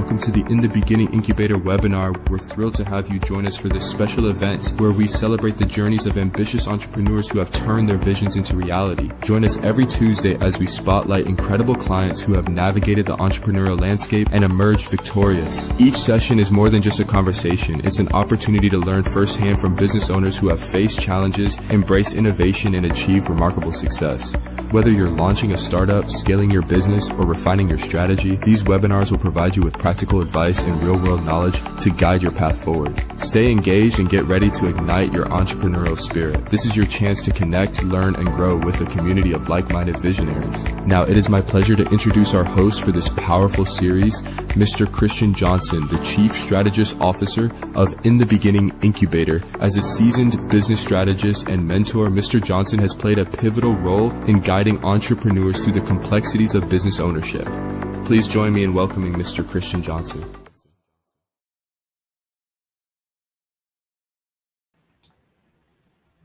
welcome to the In the Beginning Incubator webinar. We're thrilled to have you join us for this special event where we celebrate the journeys of ambitious entrepreneurs who have turned their visions into reality. Join us every Tuesday as we spotlight incredible clients who have navigated the entrepreneurial landscape and emerged victorious. Each session is more than just a conversation. It's an opportunity to learn firsthand from business owners who have faced challenges, embraced innovation, and achieved remarkable success. Whether you're launching a startup, scaling your business, or refining your strategy, these webinars will provide you with practical advice and real-world knowledge to guide your path forward. Stay engaged and get ready to ignite your entrepreneurial spirit. This is your chance to connect, learn, and grow with a community of like-minded visionaries. Now, it is my pleasure to introduce our host for this powerful series, Mr. Christian Johnson, the Chief Strategist Officer of In the Beginning Incubator. As a seasoned business strategist and mentor, Mr. Johnson has played a pivotal role in guiding entrepreneurs through the complexities of business ownership. Please join me in welcoming Mr. Christian Johnson.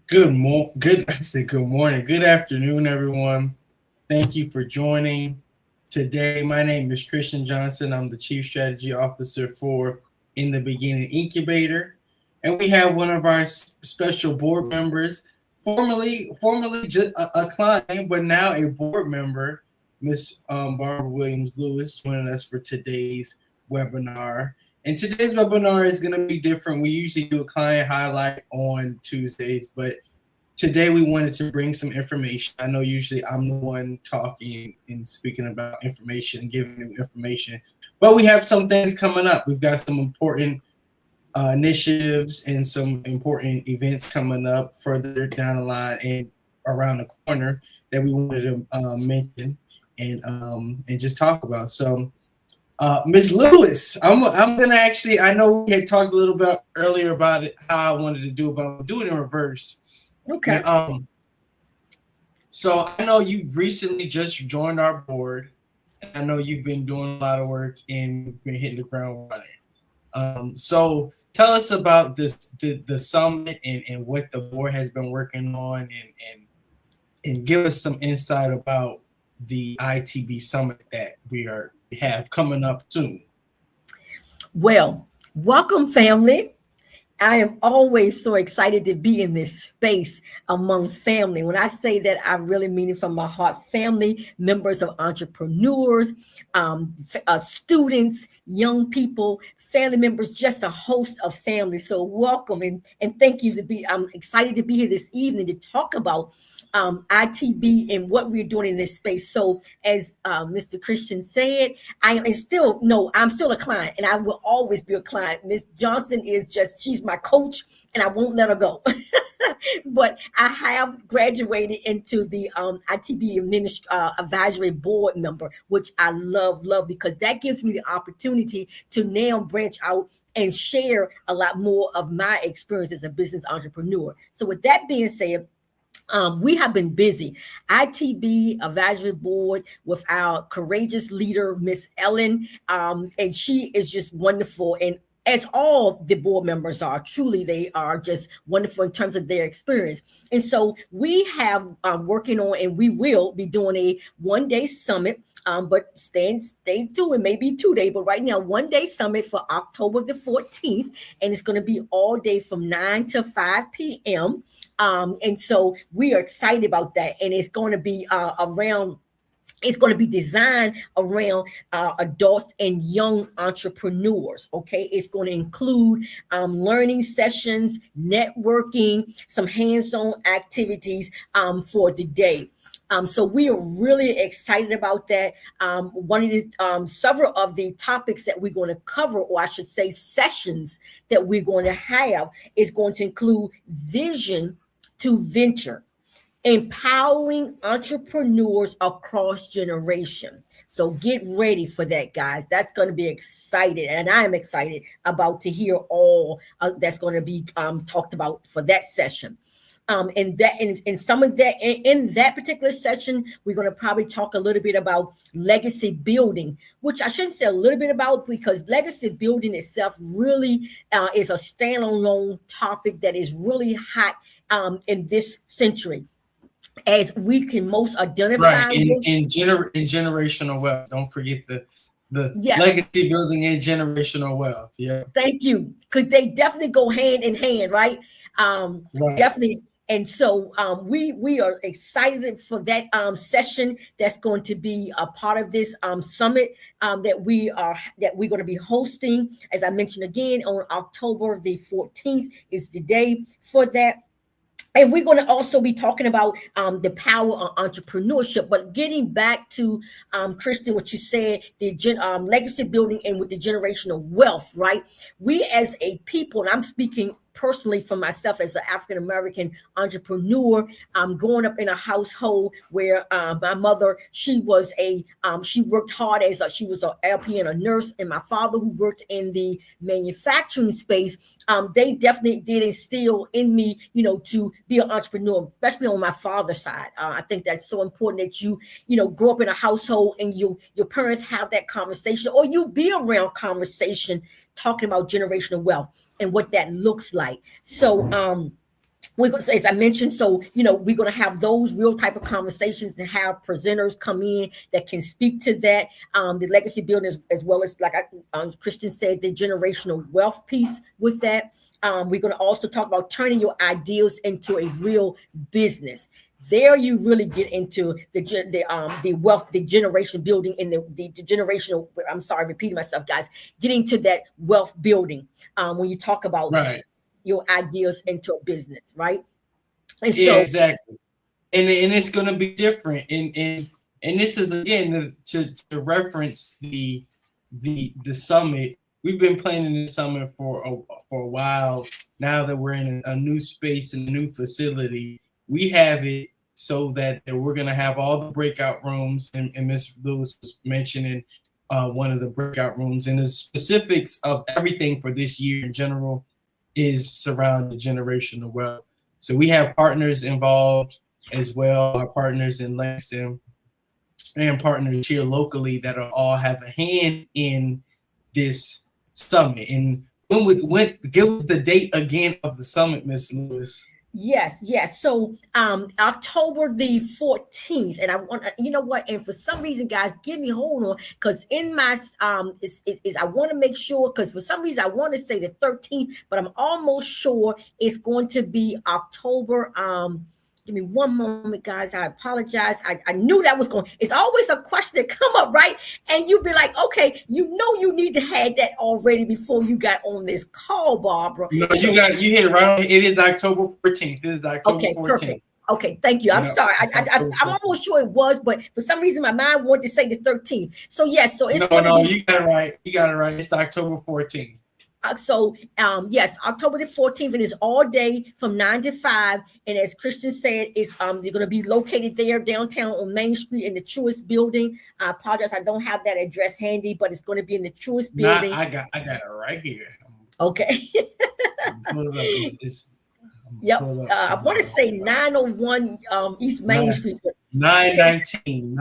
Good morning, good afternoon, everyone. Thank you for joining today. My name is Christian Johnson. I'm the Chief Strategy Officer for In the Beginning Incubator. And we have one of our special board members, formerly just a client, but now a board member, Miss Barbara Williams-Lewis, joining us for today's webinar. And today's webinar is going to be different. We usually do a client highlight on Tuesdays, but today we wanted to bring some information. I know usually I'm the one talking and speaking about information and giving you information, but we have some things coming up. We've got some important initiatives and some important events coming up further down the line and around the corner that we wanted to mention and just talk about. So, Ms. Lewis, I'm gonna actually, I know we had talked a little bit earlier about it, how I wanted to do it, but I'm doing it in reverse. Okay. And, so I know you've recently just joined our board, and I know you've been doing a lot of work and you've been hitting the ground running. So tell us about the summit and what the board has been working on, and give us some insight about the ITB summit that we have coming up soon. Well, welcome, family. I am always so excited to be in this space among family. When I say that, I really mean it from my heart. Family, members of entrepreneurs, students, young people, family members, just a host of family. So welcome and thank you I'm excited to be here this evening to talk about ITB and what we're doing in this space. So as Mr. Christian said, I'm still a client, and I will always be a client. Ms. Johnson she's my coach, and I won't let her go. But I have graduated into the ITB advisory board member, which I love because that gives me the opportunity to now branch out and share a lot more of my experience as a business entrepreneur. So with that being said, we have been busy. ITB advisory board with our courageous leader, Miss Ellen, and she is just wonderful. And as all the board members are, truly, they are just wonderful in terms of their experience. And so we have working on, and we will be doing a one-day summit. But stay tuned, maybe 2 days, but right now, one-day summit for October the 14th, and it's going to be all day from 9 to 5 p.m. And so we are excited about that, and it's going to be it's going to be designed around adults and young entrepreneurs, okay? It's going to include learning sessions, networking, some hands-on activities for the day. So we are really excited about that. One of the several of the topics that we're going to cover, or I should say sessions that we're going to have, is going to include vision to venture, empowering entrepreneurs across generation. So get ready for that, guys. That's going to be exciting, and I'm excited about to hear all that's going to be talked about for that session. And some of that in that particular session, we're going to probably talk a little bit about legacy building, which I shouldn't say a little bit about, because legacy building itself really is a standalone topic that is really hot in this century, as we can most identify right in generational wealth. Don't forget the Yes. legacy building and generational wealth. Yeah. Thank you, because they definitely go hand in hand, right? Right. Definitely. And so we are excited for that session that's going to be a part of this summit that we're going to be hosting. As I mentioned again, on October the 14th is the day for that. And we're going to also be talking about the power of entrepreneurship. But getting back to Christian, what you said, the legacy building and with the generational wealth, right? We as a people, and I'm speaking personally for myself as an African American entrepreneur, growing up in a household where my mother, she worked hard she was an LP and a nurse, and my father, who worked in the manufacturing space, they definitely did instill in me, to be an entrepreneur, especially on my father's side. I think that's so important that you grow up in a household and your parents have that conversation, or you be around conversation talking about generational wealth and what that looks like. So we're going to say, as I mentioned, so we're going to have those real type of conversations and have presenters come in that can speak to that, the legacy building, as well as, like Christian said, the generational wealth piece with that. We're going to also talk about turning your ideas into a real business. There you really get into the wealth, the generation building, and the generational. I'm sorry, repeating myself, guys. Getting to that wealth building when you talk about your ideas into a business, right? And Yeah, so exactly. And it's going to be different. And this is, again, to reference the summit. We've been planning this summit for a while. Now that we're in a new space and a new facility, we have it so that we're going to have all the breakout rooms, and Ms. Lewis was mentioning one of the breakout rooms, and the specifics of everything for this year in general is surrounding generational wealth. So we have partners involved as well, our partners in Langston and partners here locally that are all have a hand in this summit. And when give us the date again of the summit, Ms. Lewis. Yes. So October the 14th, and I want what, and for some reason, guys, give me hold on, because in my is I want to make sure, because for some reason I want to say the 13th, but I'm almost sure it's going to be October. Give me one moment, guys. I apologize. I knew that was going. It's always a question that come up, right? And you'd be like, okay, you need to have that already before you got on this call, Barbara. No, you hit it right. It is October 14th. This is October 14th. Perfect. Okay, thank you. I'm sorry. I'm almost sure it was, but for some reason my mind wanted to say the 13th. So yes, so it's you got it right. You got it right. It's October 14th. Yes, October the 14th, and it's all day from 9 to 5. And as Christian said, it's they're going to be located there downtown on Main Street in the Truist building. I apologize, I don't have that address handy, but it's going to be in the Truist building. I got it right here. Okay. Yep. I want to say 901 East Main Street. 919.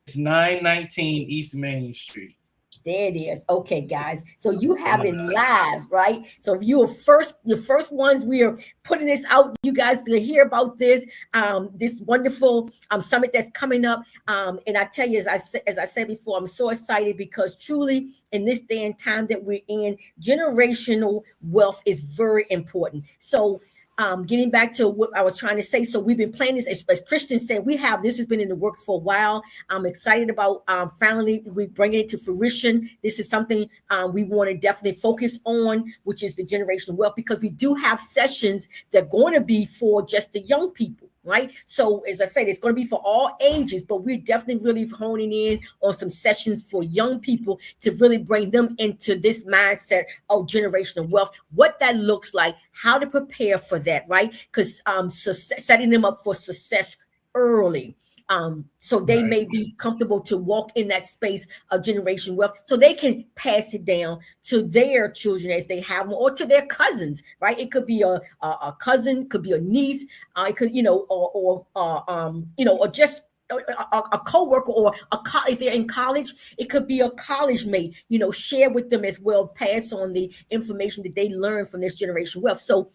It's 919 East Main Street. There it is. Okay, guys. So you have it live, right? So if you're the first ones, we are putting this out, you guys, to hear about this wonderful summit that's coming up. And I tell you, as I said before, I'm so excited because truly in this day and time that we're in, generational wealth is very important. So getting back to what I was trying to say. So we've been planning this, as Christian said, this has been in the works for a while. I'm excited about finally we bringing it to fruition. This is something we want to definitely focus on, which is the generational wealth, because we do have sessions that are going to be for just the young people. Right. So as I said, it's going to be for all ages, but we're definitely really honing in on some sessions for young people to really bring them into this mindset of generational wealth, what that looks like, how to prepare for that. Right. Because setting them up for success early. So they may be comfortable to walk in that space of generation wealth, so they can pass it down to their children as they have them, or to their cousins, right? It could be a cousin, could be a niece, it could, or just a co-worker, or if they're in college, it could be a college mate, share with them as well, pass on the information that they learn from this generation wealth. So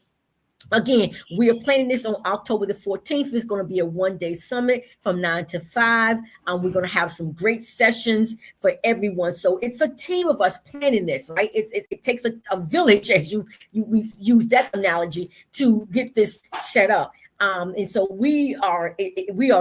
Again, we are planning this on October the 14th. It's going to be a one-day summit from 9 to 5. We're going to have some great sessions for everyone. So it's a team of us planning this, right? It takes a village, as we've used that analogy, to get this set up. And so we are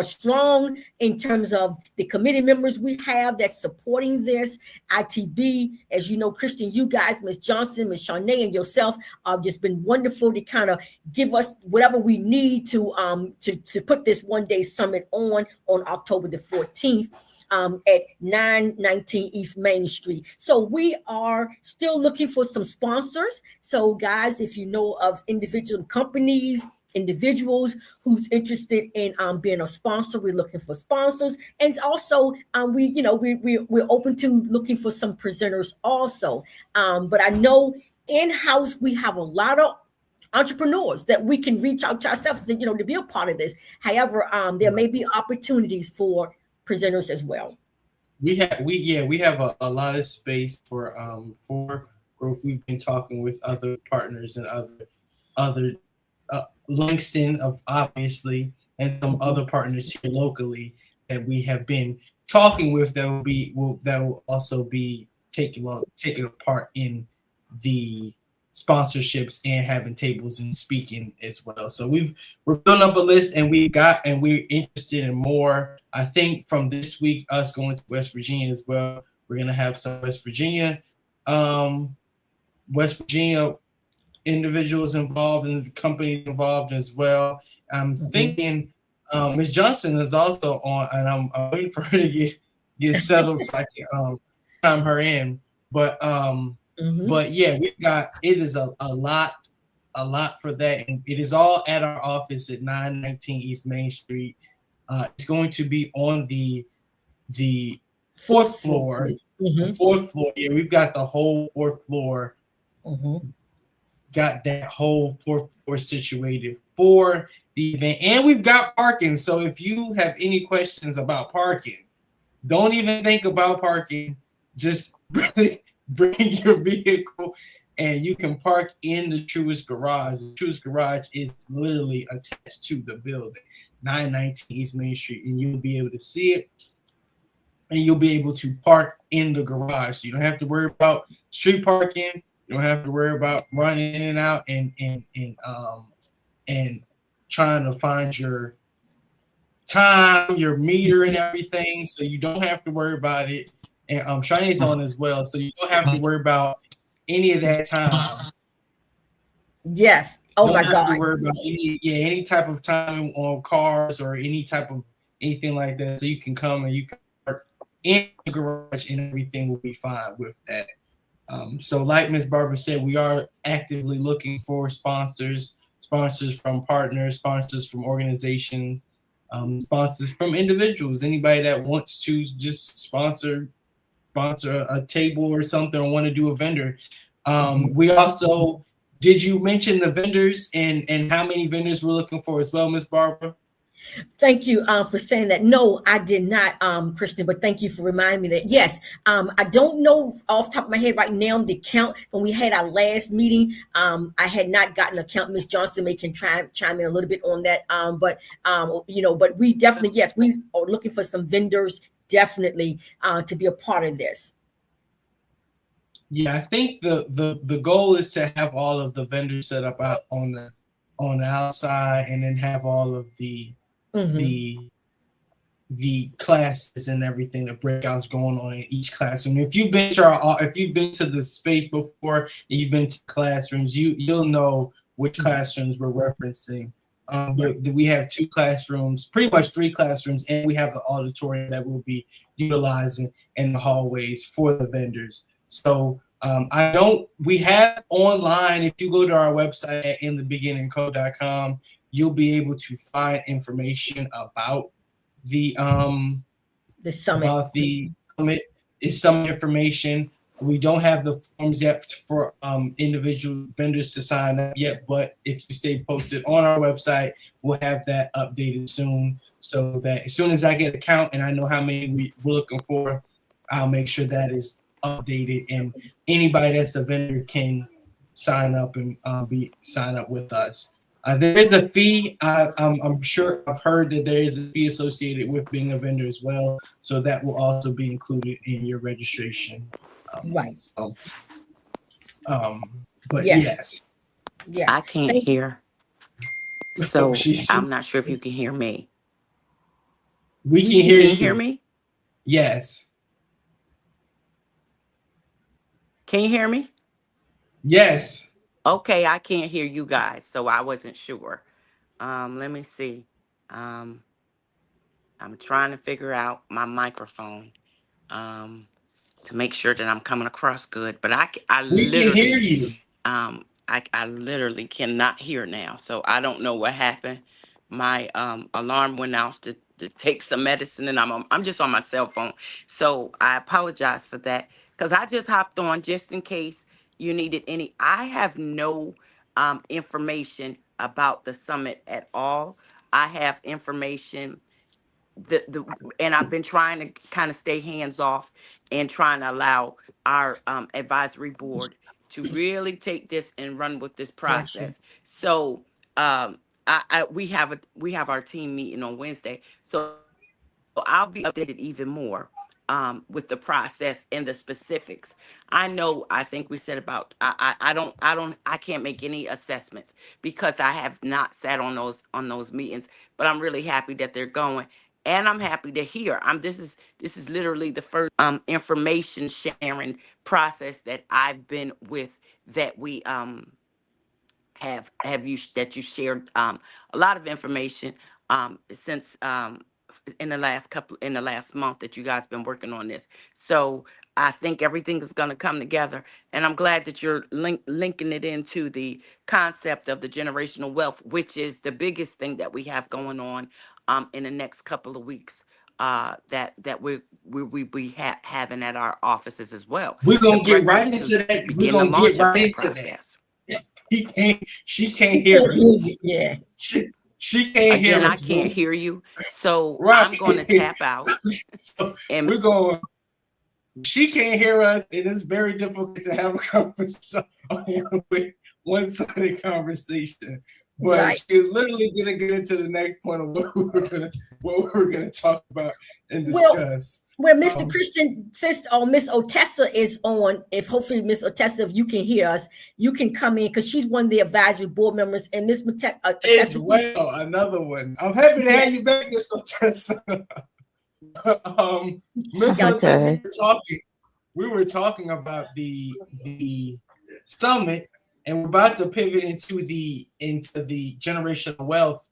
strong in terms of the committee members we have that's supporting this. ITB, as you know, Christian, you guys, Ms. Johnson, Ms. Charnay, and yourself have just been wonderful to kind of give us whatever we need to put this one-day summit on October the 14th. At 919 East Main Street. So we are still looking for some sponsors. So guys, if you know of individual companies, individuals who's interested in being a sponsor, we're looking for sponsors. And also we're open to looking for some presenters also. But I know in-house we have a lot of entrepreneurs that we can reach out to ourselves to be a part of this. However, there may be opportunities for presenters as well. We have a lot of space for growth. We've been talking with other partners and other Langston, obviously, and some other partners here locally that we have been talking with that will also be taking a part in the sponsorships and having tables and speaking as well. So we're building up a list, and we're interested in more. I think from this week, us going to West Virginia as well, we're gonna have some West Virginia individuals involved and companies involved as well. I'm thinking Ms. Johnson is also on, and I'm waiting for her to get settled so I can time her in. But yeah, it is a lot for that, and it is all at our office at 919 East Main Street. It's going to be on the fourth floor. The fourth floor. Yeah, we've got the whole fourth floor. Got that whole fourth floor situated for the event, and we've got parking. So if you have any questions about parking, don't even think about parking. Just bring your vehicle, and you can park in the Truist Garage. The Truist Garage is literally attached to the building, 919 East Main Street, and you'll be able to see it, and you'll be able to park in the garage. So you don't have to worry about street parking. You don't have to worry about running in and out and trying to find your time, your meter, and everything. So you don't have to worry about it. And Shiny's on as well, so you don't have to worry about any of that time. Yes. Oh my God. Don't have to worry about any type of time on cars or anything like that. So you can come and you can park in the garage, and everything will be fine with that. So like Ms. Barbara said, we are actively looking for sponsors from partners, sponsors from organizations, sponsors from individuals, anybody that wants to just sponsor a table or something, or want to do a vendor. We also, did you mention the vendors and how many vendors we're looking for as well, Ms. Barbara? Thank you for saying that. No, I did not, Christian, but thank you for reminding me that. Yes, I don't know off the top of my head right now the count when we had our last meeting. I had not gotten a count. Ms. Johnson may can chime in a little bit on that. But we definitely, yes, we are looking for some vendors definitely to be a part of this. Yeah, I think the goal is to have all of the vendors set up out on the outside, and then have all of the classes and everything, the breakouts going on in each classroom. If you've been to the space before and you've been to classrooms, you'll know which classrooms we're referencing. But we have 2 classrooms, pretty much 3 classrooms, and we have the auditorium that we'll be utilizing in the hallways for the vendors. So we have online, if you go to our website at inthebeginningco.com, you'll be able to find information about the summit. About the summit. It's some information. We don't have the forms yet for individual vendors to sign up yet, but if you stay posted on our website, we'll have that updated soon, so that as soon as I get a count and I know how many we're looking for, I'll make sure that is updated, and anybody that's a vendor can sign up and sign up with us. There is a fee. I'm sure I've heard that there is a fee associated with being a vendor as well. So that will also be included in your registration. Right. So, but Yes. yes. Yes. I can't hear. Oh, So I'm not sure if you can hear me. We can Can hear you you. hear me? Yes. Can you hear me? Yes. Okay, I can't hear you guys, so I wasn't sure. Let me see. I'm trying to figure out my microphone to make sure that I'm coming across good. But I We can hear literally, you. I literally cannot hear now. So I don't know what happened. My alarm went off to take some medicine, and I'm just on my cell phone. So I apologize for that because I just hopped on just in case you needed any. I have no information about the summit at all. I have information the and I've been trying to kind of stay hands off and trying to allow our advisory board to really take this and run with this Bless you. process. So we have our team meeting on Wednesday. So I'll be updated even more with the process and the specifics. I think we said about I can't make any assessments because I have not sat on those meetings, but I'm really happy that they're going. And I'm happy to hear. This is literally the first information sharing process that I've been with that we have you that you shared a lot of information since in the last month that you guys been working on this. So I think everything is going to come together, and I'm glad that you're linking it into the concept of the generational wealth, which is the biggest thing that we have going on in the next couple of weeks. That we be having at our offices as well. We're The gonna get right breakfast into to that. We're begin the gonna get launch of right that into that. process. She can't hear us. Yeah. She can't hear Again, I us. can't hear you. So Right. I'm going to tap out. So And we're going. She can't hear us. It is very difficult to have a conversation, one-sided conversation. But Right. she's literally gonna get into the next point of what we're gonna talk about and Well, discuss. Well, Mr. Christian, since Miss Otessa is on, if hopefully Miss Otessa, if you can hear us, you can come in because she's one of the advisory board members. And Miss As well, another one. I'm happy to have you back, Miss Otessa. Miss Otessa, we were talking about the summit, and we're about to pivot into the generational wealth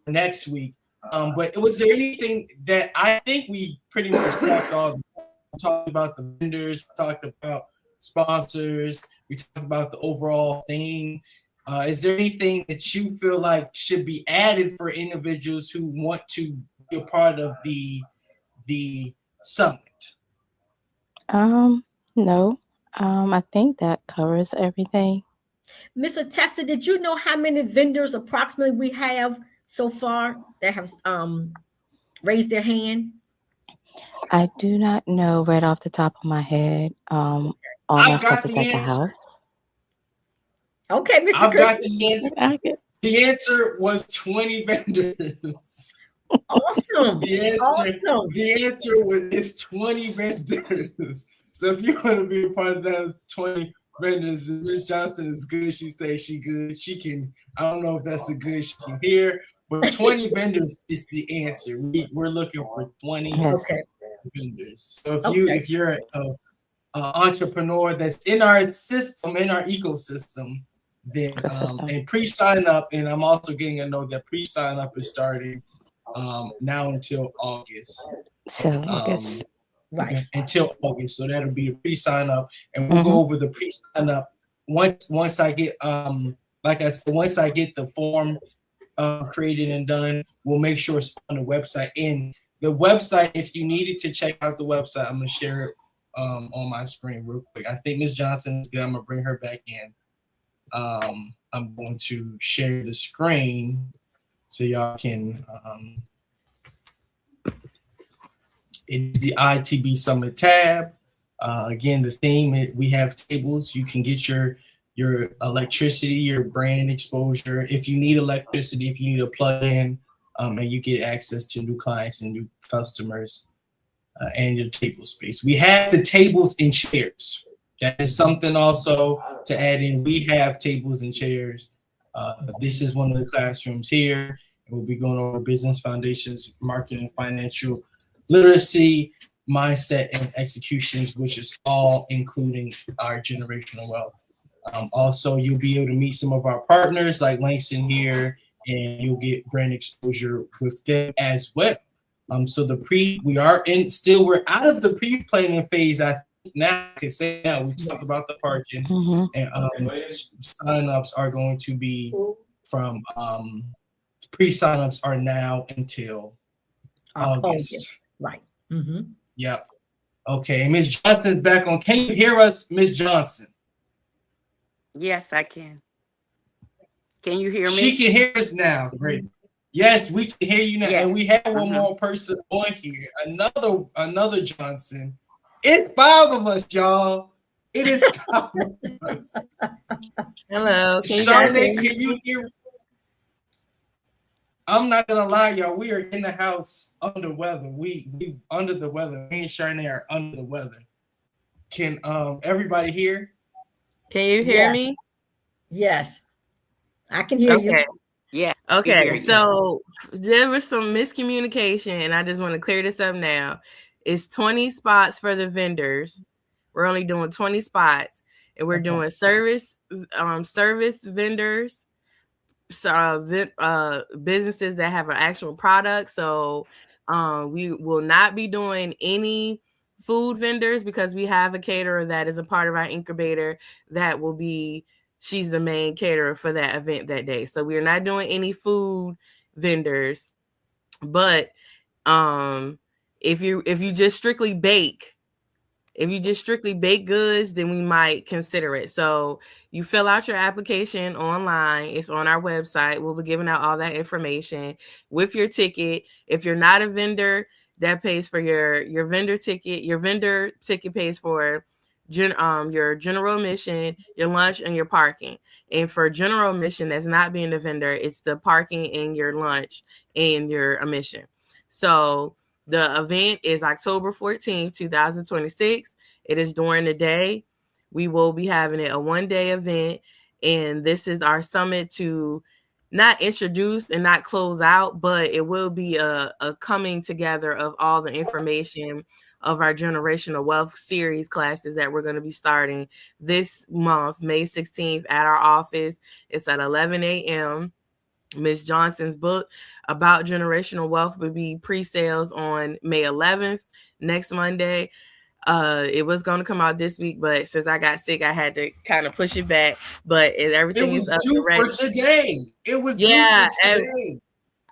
next week. But was there anything that I think we pretty much tapped all? We talked about the vendors, we talked about sponsors, we talked about the overall theme. Is there anything that you feel like should be added for individuals who want to be a part of the summit? No. I think that covers everything. Miss Otessa, did you know how many vendors approximately we have so far that have raised their hand? I do not know right off the top of my head. All my stuff is at the house. Okay, Mr. I've got Christian. the answer. The answer was 20 vendors. Awesome. The answer is 20 vendors. So if you want to be a part of those 20 vendors, Miss Johnson is good. She says she good. She can. I don't know if that's a good she can hear, but 20 vendors is the answer. We're looking for 20 vendors. So if you're an entrepreneur that's in our system, in our ecosystem, then and pre-sign up. And I'm also getting a note that pre-sign up is starting now until August. August. Right. Until August. So that'll be a pre-sign up. And we'll go over the pre-sign up once I get like I said, once I get the form created and done, we'll make sure it's on the website. And the website, if you needed to check out the website, I'm gonna share it on my screen real quick. I think Miss Johnson is good. I'm gonna bring her back in. I'm going to share the screen so y'all can it's the ITB Summit tab. Again, the theme, we have tables. You can get your your electricity, your brand exposure. If you need electricity, if you need a plug-in, and you get access to new clients and new customers, and your table space. We have the tables and chairs. That is something also to add in. We have tables and chairs. This is one of the classrooms here. We'll be going over business foundations, marketing, financial literacy, mindset, and executions, which is all including our generational wealth. Also, you'll be able to meet some of our partners like Langston here, and you'll get brand exposure with them as well. So we're out of the pre-planning phase. I think now I can say now we talked about the parking, and signups are going to be from pre-signups are now until August. Right. Yep. Okay, Ms. Johnson's back on. Can you hear us, Ms. Johnson? Yes, I can. Can you hear me? She can hear us now. Great. Yes, we can hear you now. Yes. And we have one more person on here. Another Johnson. It's 5 of us, y'all. It is 5 of us. Hello. Charlotte, can you hear? I'm not gonna lie, y'all. We are in the house under weather. We under the weather. Me and Charnay are under the weather. Can everybody hear? Can you hear me? Yes. I can hear you. Yeah. Okay. So there was some miscommunication, and I just want to clear this up now. It's 20 spots for the vendors. We're only doing 20 spots, and we're doing service vendors, businesses that have an actual product. So we will not be doing any food vendors because we have a caterer that is a part of our incubator that will be. She's the main caterer for that event that day. So we're not doing any food vendors, but if you just strictly bake goods, then we might consider it. So you fill out your application online. It's on our website. We'll be giving out all that information with your ticket. If you're not a vendor, that pays for your vendor ticket. Your vendor ticket pays for your general admission, your lunch, and your parking. And for general admission, that's not being a vendor, it's the parking and your lunch and your admission. So the event is October 14th, 2026. It is during the day. We will be having it a one-day event, and this is our summit to not introduce and not close out, but it will be a coming together of all the information of our generational wealth series classes that we're going to be starting this month, May 16th at our office. It's at 11 a.m. Ms. Johnson's book about generational wealth will be pre-sales on May 11th, next Monday. It was going to come out this week, but since I got sick, I had to kind of push it back. But everything is up due for today. It was due for today.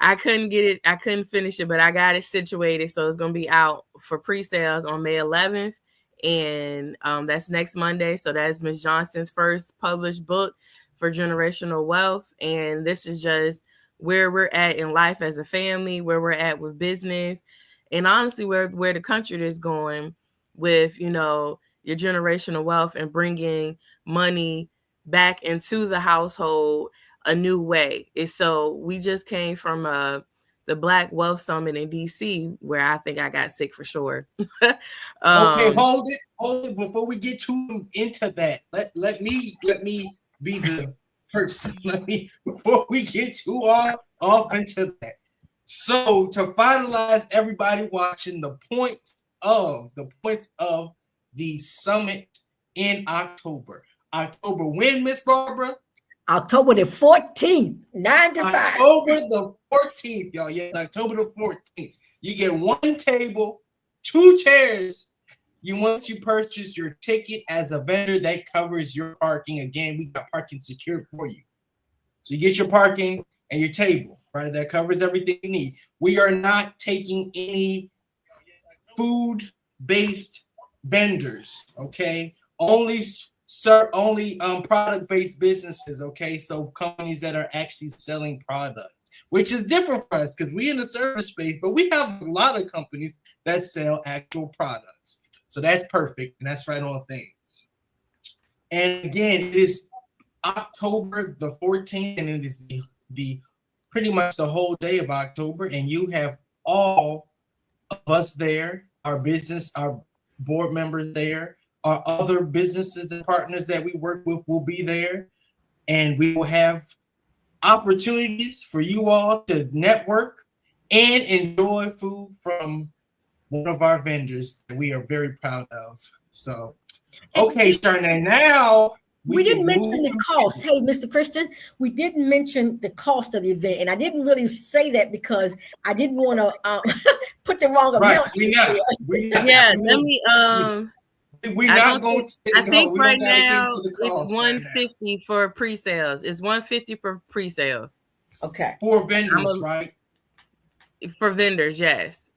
I couldn't get it. I couldn't finish it, but I got it situated. So it's going to be out for pre-sales on May 11th. And that's next Monday. So that's Ms. Johnson's first published book for generational wealth. And this is just where we're at in life as a family, where we're at with business, and honestly, where the country is going with, your generational wealth and bringing money back into the household a new way. So we just came from the Black Wealth Summit in DC, where I think I got sick for sure. Okay, hold it before we get too into that. Let me be the person. Before we get too off into that. So to finalize, everybody watching, the points of the summit in October. October when, Miss Barbara? October the 14th, 9 to 5. October the 14th, y'all. Yes, October the 14th. You get one table, 2 chairs. Once you purchase your ticket as a vendor, that covers your parking. Again, we got parking secured for you. So you get your parking and your table, right? That covers everything you need. We are not taking any food-based vendors, okay? Only product-based businesses, okay? So companies that are actually selling products, which is different for us because we're in the service space, but we have a lot of companies that sell actual products. So that's perfect, and that's right on thing. And again, it is October the 14th, and it is the pretty much the whole day of October, and you have all of us there, our board members there, our other businesses and partners that we work with will be there, and we will have opportunities for you all to network and enjoy food from one of our vendors that we are very proud of. So, okay, Charnay, now we didn't mention the cost. Hey, Mr. Christian, we didn't mention the cost of the event, and I didn't really say that because I didn't want to put the wrong amount. Yeah, let me. We're not going to. I think right now it's $150 for pre-sales. It's $150 for pre-sales. Okay. For vendors, right? For vendors, yes.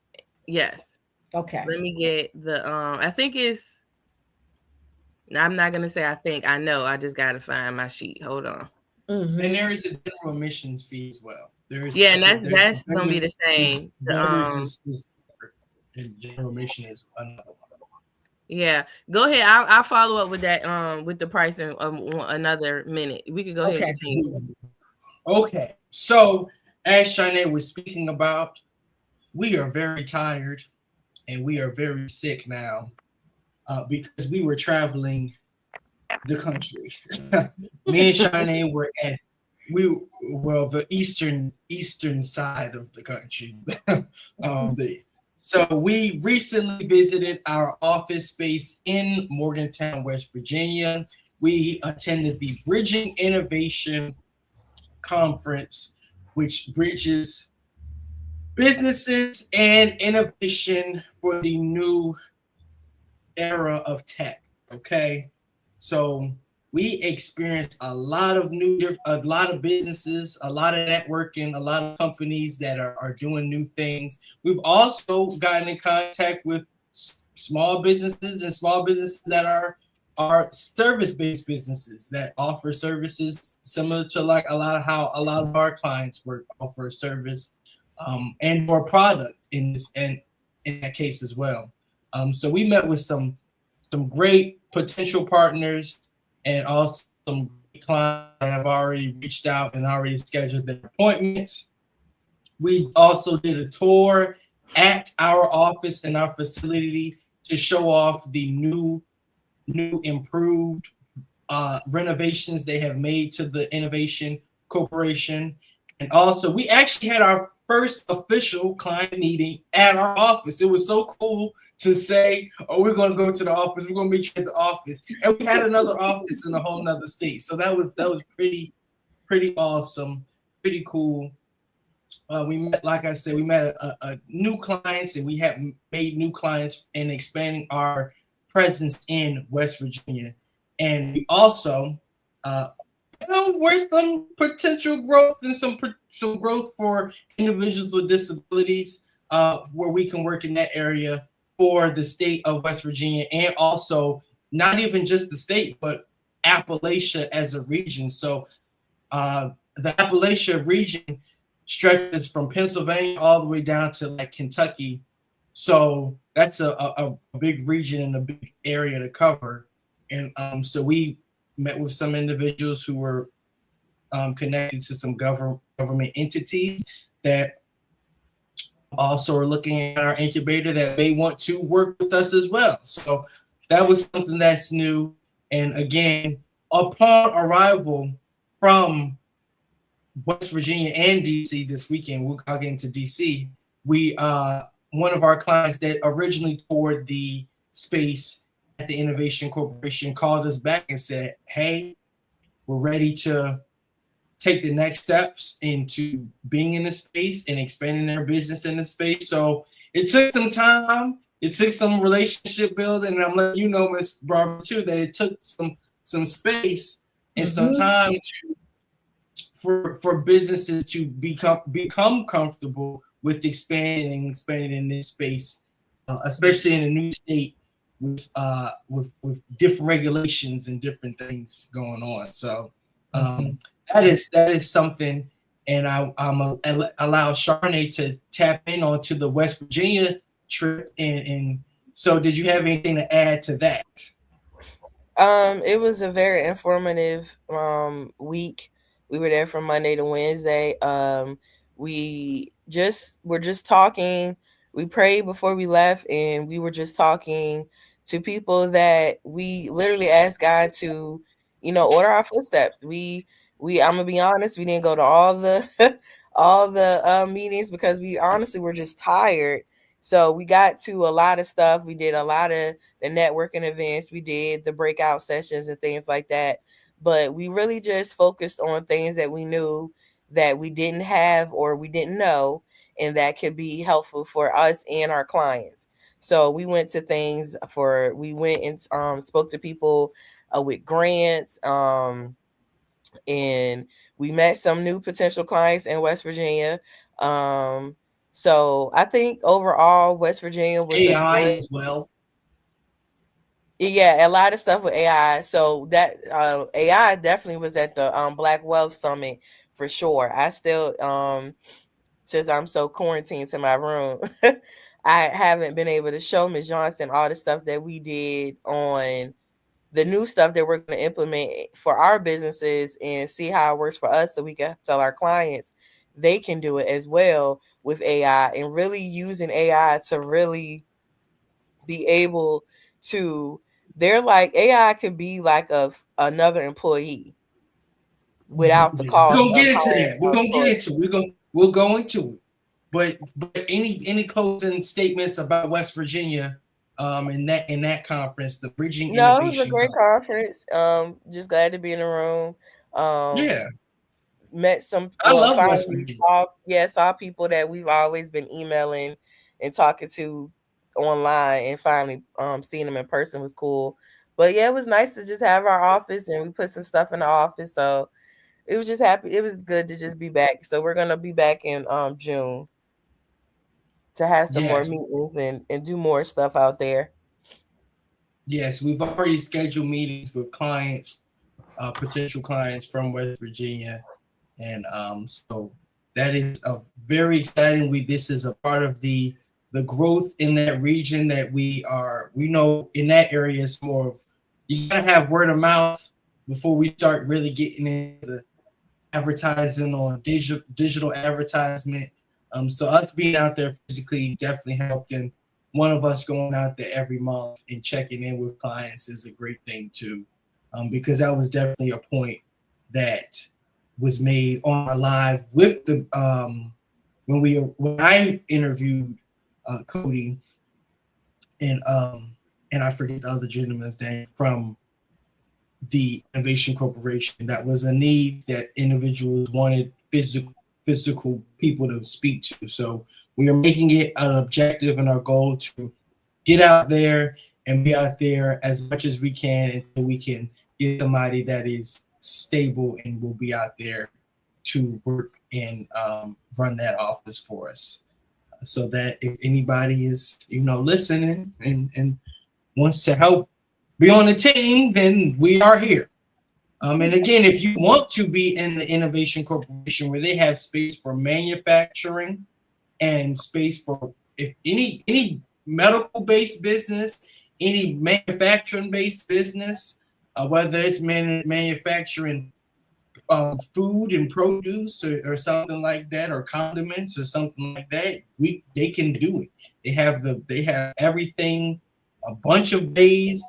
Okay. Let me get the. I think it's. I'm not gonna say I think. I know. I just gotta find my sheet. Hold on. Mm-hmm. And there is a general admissions fee as well. And that's gonna be the same. And general admission is another one. Yeah, go ahead. I'll follow up with that. With the pricing another minute. We could go ahead and continue. Okay. So as Shanae was speaking about, we are very tired and we are very sick now. Because we were traveling the country. Me and Shanae were at the eastern side of the country. So we recently visited our office space in Morgantown, West Virginia. We attended the Bridging Innovation Conference, which bridges businesses and innovation for the new era of tech. Okay, so we experienced a lot of businesses, a lot of networking, a lot of companies that are doing new things. We've also gotten in contact with small businesses that are service-based businesses that offer services similar to like a lot of our clients offer a service and or product in that case as well. So we met with some great potential partners and also some clients that have already reached out and already scheduled their appointments. We also did a tour at our office and our facility to show off the new improved renovations they have made to the Innovation Corporation. And also we actually had our first official client meeting at our office. It was so cool to say, oh, we're going to go to the office. We're going to meet you at the office. And we had another office in a whole nother state. So that was pretty awesome, pretty cool. We met, like I said, a new clients, and we have made new clients and expanding our presence in West Virginia. And we also, where's some potential growth and some growth for individuals with disabilities, where we can work in that area for the state of West Virginia, and also not even just the state, but Appalachia as a region. So the Appalachia region stretches from Pennsylvania all the way down to like Kentucky. So that's a big region and a big area to cover. And so we met with some individuals who were connected to some government entities that also are looking at our incubator that may want to work with us as well. So that was something that's new. And again, upon arrival from West Virginia and DC this weekend, I'll get into DC, one of our clients that originally toured the space at the Innovation Corporation called us back and said, hey, we're ready to take the next steps into being in the space and expanding their business in the space. So it took some time. It took some relationship building. And I'm letting you know, Ms. Barbara, too, that it took some space and some time for businesses to become comfortable with expanding in this space, especially in a new state with different regulations and different things going on. So that is something, and I'm allow Charnay to tap in onto the West Virginia trip. And so, did you have anything to add to that? It was a very informative week. We were there from Monday to Wednesday. We were just talking. We prayed before we left, and we were just talking to people that we literally asked God to, order our footsteps. I'm gonna be honest, we didn't go to all the all the meetings because we honestly were just tired. So we got to a lot of stuff. We did a lot of the networking events, we did the breakout sessions and things like that. But we really just focused on things that we knew that we didn't have or we didn't know, and that could be helpful for us and our clients. So we went to things we went and spoke to people with grants, and we met some new potential clients in West Virginia. So I think overall West Virginia was AI as well. Yeah, a lot of stuff with AI. So that AI definitely was at the Black Wealth Summit for sure. I still since I'm so quarantined to my room, I haven't been able to show Ms. Johnson all the stuff that we did on the new stuff that we're going to implement for our businesses and see how it works for us so we can tell our clients they can do it as well with AI, and really using AI to really be able to, they're like, AI could be like another employee without the We're cost gonna of get into hiring that. We're an gonna get employee. into it. We'll go into it. But any closing statements about West Virginia in that conference, the Bridging No, it was a Innovation great Conference? conference. Just glad to be in the room. Yeah, Met some, I love West finally Virginia. saw people that we've always been emailing and talking to online, and finally seeing them in person was cool. But yeah, it was nice to just have our office, and we put some stuff in the office, so it was just happy. It was good to just be back. So we're gonna be back in June to have some more Yes, meetings and do more stuff out there. yes, we've already scheduled meetings with clients, potential clients from West Virginia, and so that is a very exciting. This is a part of the growth in that region that we know in that area is more of, you gotta have word of mouth before we start really getting into the advertising on digital advertisement. So us being out there physically definitely helped, and one of us going out there every month and checking in with clients is a great thing too, because that was definitely a point that was made on our live with the when I interviewed Cody and I forget the other gentleman's name from the Innovation Corporation. That was a need that individuals wanted physical people to speak to. So we are making it an objective and our goal to get out there and be out there as much as we can until we can get somebody that is stable and will be out there to work and run that office for us. So that if anybody is, listening and wants to help be on the team, then we are here. And again, if you want to be in the Innovation Corporation where they have space for manufacturing and space for if any medical based business, any manufacturing based business, whether it's manufacturing food and produce or something like that, or condiments or something like that, they can do it. They have everything, a bunch of days.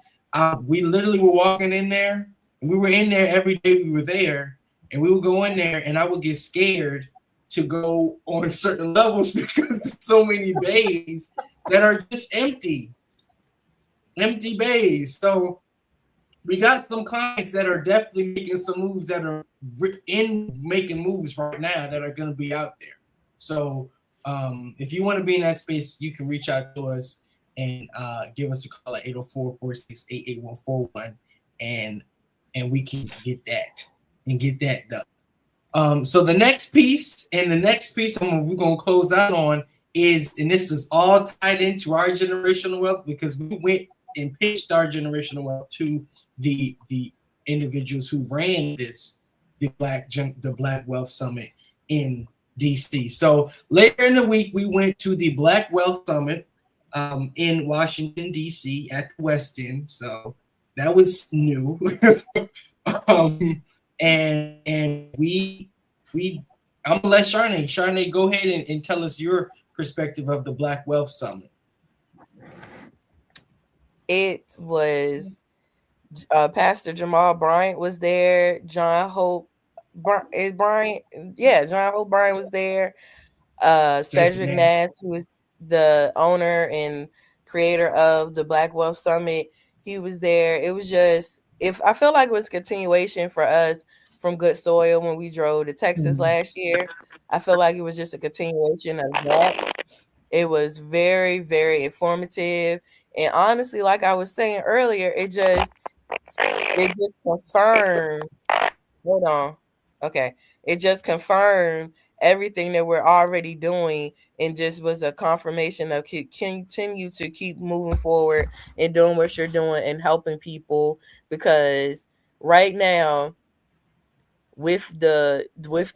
We literally were walking in there, and we were in there every day we were there, and we would go in there, and I would get scared to go on certain levels because there's so many bays that are just empty bays. So we got some clients that are definitely making some moves that are making moves right now that are going to be out there. So if you want to be in that space, you can reach out to us and give us a call at 804-468-8141, and we can get that done. So the next piece we're going to close out on is, and this is all tied into our generational wealth, because we went and pitched our generational wealth to the individuals who ran the Black Wealth Summit in DC. So later in the week, we went to the Black Wealth Summit in Washington DC at the West End. So that was new. And we I'm gonna let Charnay go ahead and tell us your perspective of the Black Wealth Summit. It was Pastor Jamal Bryant was there. John Hope Bryant, yeah, John Hope Bryant was there. Cedric Nash, who is the owner and creator of the Black Wealth Summit, he was there. It was just, if I feel like it was continuation for us from Good Soil when we drove to Texas last year. I feel like it was just a continuation of that. It was very, very informative. And honestly, like I was saying earlier, it just confirmed. Hold on. Okay. It just confirmed everything that we're already doing and just was a confirmation of continue to keep moving forward and doing what you're doing and helping people, because right now with the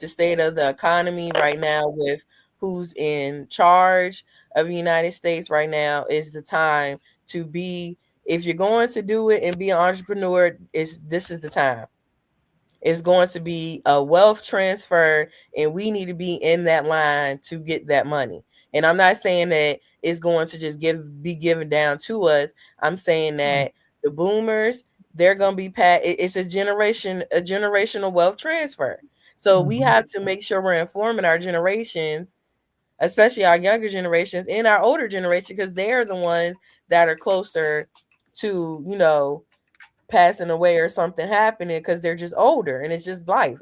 state of the economy right now, with who's in charge of the United States right now, is the time to be, if you're going to do it and be an entrepreneur, this is the time. It's going to be a wealth transfer, and we need to be in that line to get that money. And I'm not saying that it's going to just be given down to us. I'm saying that the boomers, they're going to be it's a generational wealth transfer. So we have to make sure we're informing our generations, especially our younger generations and our older generation, because they're the ones that are closer to, passing away or something happening, because they're just older and it's just life.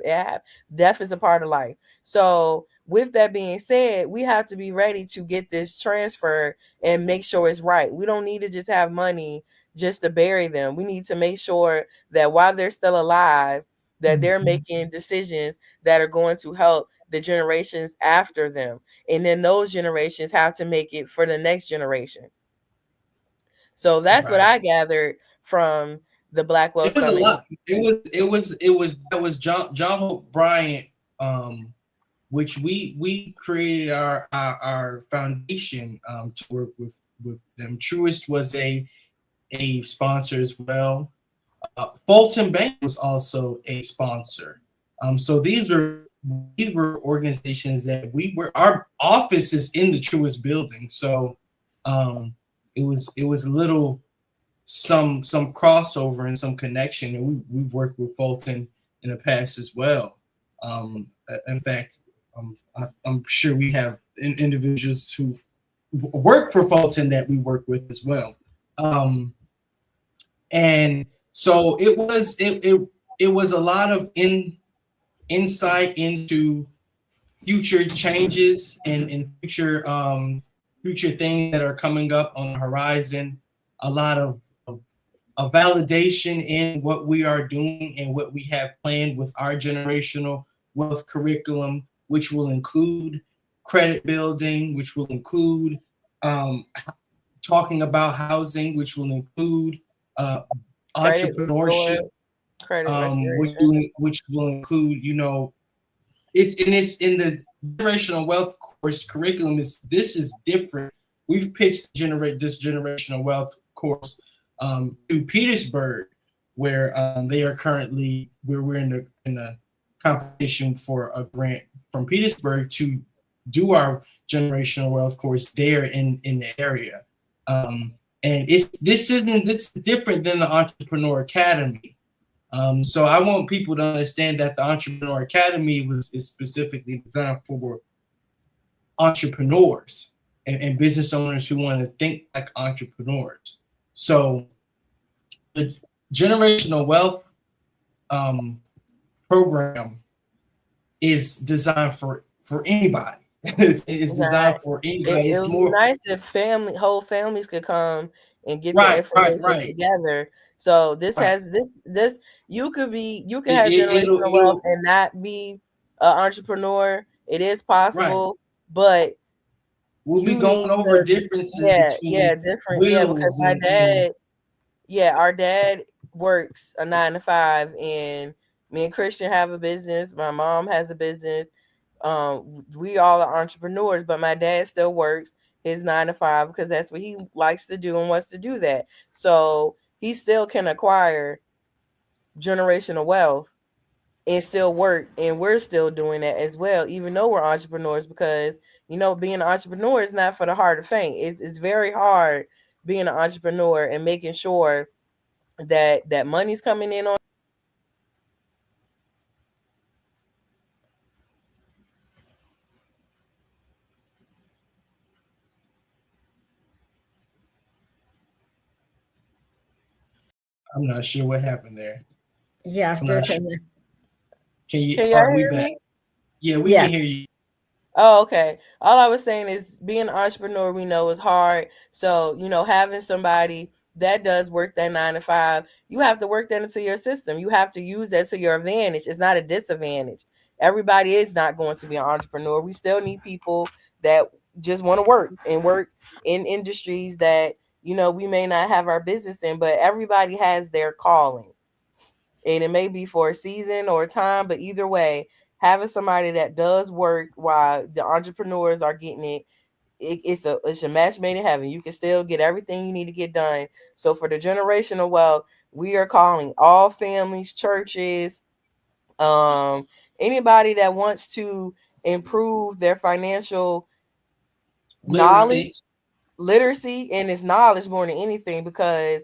Death is a part of life. So with that being said, we have to be ready to get this transfer and make sure it's right. We don't need to just have money just to bury them. We need to make sure that while they're still alive, that they're making decisions that are going to help the generations after them. And then those generations have to make it for the next generation. So that's what I gathered from the Black Wealth Summit. It was a lot. That was John Hope Bryant, which we created our foundation to work with them. Truist was a sponsor as well. Fulton Bank was also a sponsor. So these were organizations that our office is in the Truist building. So it was a little some crossover and some connection, and we've worked with Fulton in the past as well. In fact, I'm sure we have individuals who work for Fulton that we work with as well. And so it was a lot of insight into future changes and future things that are coming up on the horizon. A lot of a validation in what we are doing and what we have planned with our generational wealth curriculum, which will include credit building, which will include talking about housing, which will include entrepreneurship, which will include, it's in the generational wealth course curriculum. This is different. We've pitched this generational wealth course to Petersburg, where they are currently, where we're in a competition for a grant from Petersburg to do our generational wealth course there in the area. And this is different than the Entrepreneur Academy. So I want people to understand that the Entrepreneur Academy is specifically designed for entrepreneurs and business owners who want to think like entrepreneurs. So the generational wealth program is designed for anybody. It's designed for anybody. It would be nice if whole families could come and get the information together. So this you can have generational wealth and not be an entrepreneur. It is possible, but we'll be going over differences. Because our dad works a 9 to 5, and me and Christian have a business. My mom has a business. We all are entrepreneurs, but my dad still works his 9 to 5 because that's what he likes to do and wants to do that. So he still can acquire generational wealth and still work. And we're still doing that as well, even though we're entrepreneurs, because, you know, being an entrepreneur is not for the hard to faint. It's very hard being an entrepreneur and making sure that money's coming in on. I'm not sure what happened there. Yeah, I'm not sure. Can you hear me? Yeah, we can hear you. Oh, okay. All I was saying is being an entrepreneur, we know is hard. So, you know, having somebody that does work that 9 to 5, you have to work that into your system. You have to use that to your advantage. It's not a disadvantage. Everybody is not going to be an entrepreneur. We still need people that just want to work and work in industries that, you know, we may not have our business in, but everybody has their calling. And it may be for a season or a time, but either way, having somebody that does work while the entrepreneurs are getting it's a match made in heaven. You can still get everything you need to get done. So for the generational wealth, we are calling all families, churches, anybody that wants to improve their financial knowledge, literacy, and it's knowledge more than anything, because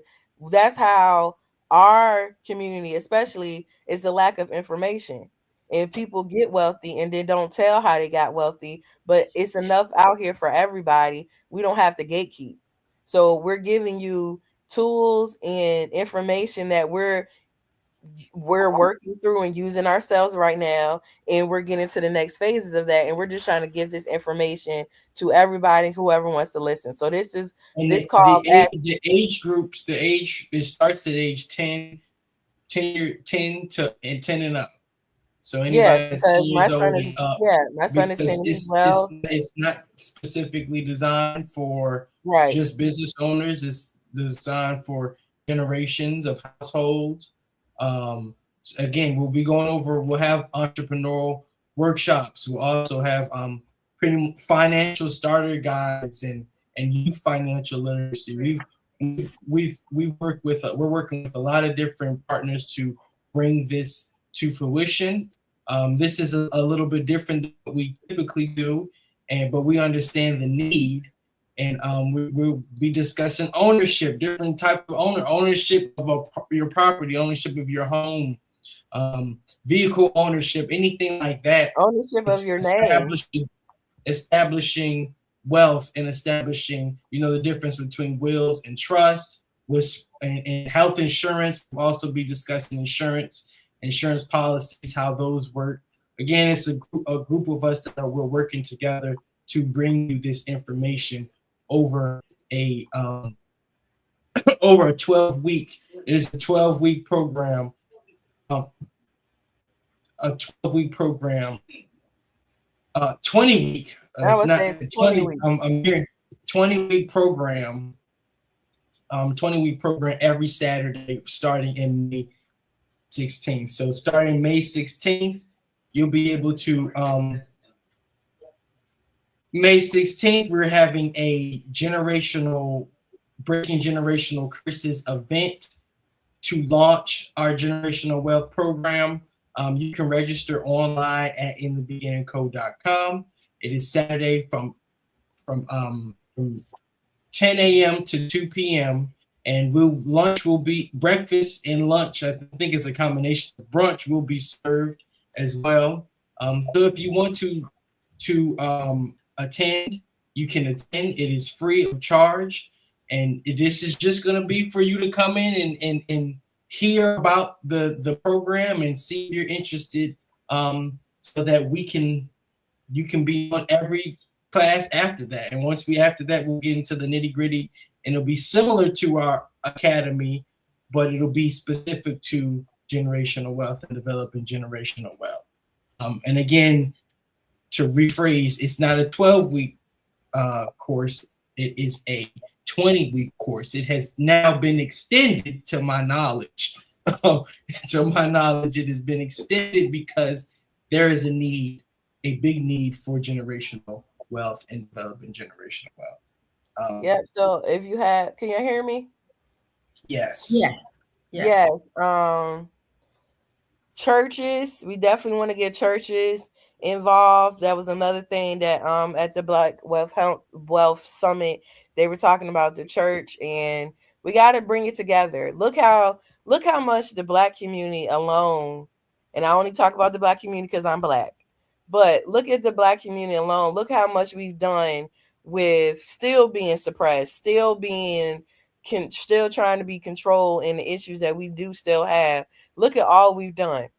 that's how our community, especially, is the lack of information. And people get wealthy and then don't tell how they got wealthy, but it's enough out here for everybody. We don't have to gatekeep. So we're giving you tools and information that we're working through and using ourselves right now, and we're getting to the next phases of that, and we're just trying to give this information to everybody, whoever wants to listen. So this is And this call back. The age groups, it starts at age 10 to 10 and up. So anybody Yes, that's 10 because years old and up, my son is 10 as well. It's not specifically designed for just business owners. It's designed for generations of households. Again, we'll have entrepreneurial workshops. We'll also have pretty financial starter guides and youth financial literacy. We're working with a lot of different partners to bring this to fruition. This is a little bit different than what we typically do, but we understand the need, and we'll be discussing ownership, different type of ownership of your property, ownership of your home, vehicle ownership, anything like that. Ownership of your name. Establishing wealth and establishing, the difference between wills and trust, and health insurance. We'll also be discussing insurance policies, how those work. Again, it's a group of us that we're working together to bring you this information over a 12-week. It is a 12-week program. A 12-week program. 20-week. It's not 20. I'm here. 20-week program. 20-week program every Saturday, starting in May 16th. So starting May 16th, you'll be able to. May 16th, we're having a breaking generational curses event to launch our generational wealth program. You can register online at inthebeginningcode.com. It is Saturday from 10 a.m. to 2 p.m. And breakfast and lunch. I think it's a combination of brunch will be served as well. So if you want to attend, you can attend. It is free of charge, and this is just going to be for you to come in and hear about the program and see if you're interested, so that you can be on every class after that. And after that, we'll get into the nitty-gritty, and it'll be similar to our academy, but it'll be specific to generational wealth and developing generational wealth. And again, to rephrase, it's not a 12-week course. It is a 20-week course. It has now been extended, to my knowledge. To my knowledge, it has been extended because there is a big need for generational wealth and developing generational wealth. So if you can you hear me? Yes. Yes. Churches, we definitely want to get churches involved. That was another thing that at the Black Wealth Summit they were talking about the church, and we got to bring it together. Look how much the Black community alone, and I only talk about the Black community because I'm Black, but look at the Black community alone. Look how much we've done with still being suppressed, still trying to be controlled in the issues that we do still have. Look at all we've done.